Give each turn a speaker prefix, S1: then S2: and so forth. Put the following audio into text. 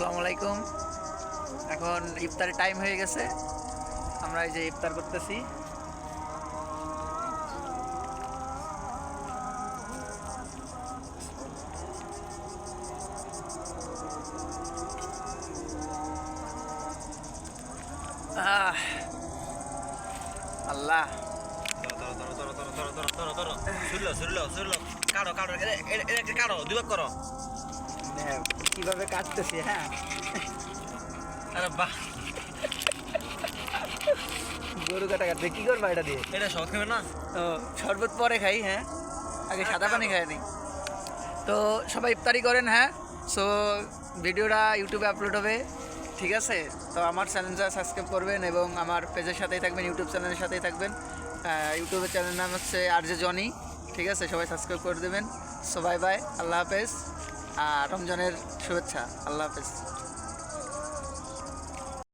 S1: আসসালামু আলাইকুম। এখন ইফতারের টাইম হয়ে গেছে, আমরা এই যে ইফতার করতেছি। আল্লাহ কিভাবে কাটতেছি। হ্যাঁ, গরু কাটা কাটতে কি করবা এটা দিয়ে?
S2: এটা সহজ খাবে না।
S1: ও, শরবত পরে খাই। হ্যাঁ, আগে সাদা পানি খাই নি। তো সবাই ইফতারি করেন। হ্যাঁ, সো ভিডিওটা ইউটিউবে আপলোড হবে, ঠিক আছে? তো আমার চ্যানেলটা সাবস্ক্রাইব করবেন এবং আমার পেজের সাথেই থাকবেন, ইউটিউব চ্যানেলের সাথেই থাকবেন। ইউটিউবের চ্যানেলের নাম হচ্ছে RJ জনি, ঠিক আছে? সবাই সাবস্ক্রাইব করে দেবেন। সো বাই বাই, আল্লাহ হাফেজ, আর রমজানের শুভেচ্ছা। আল্লাহ হাফেজ।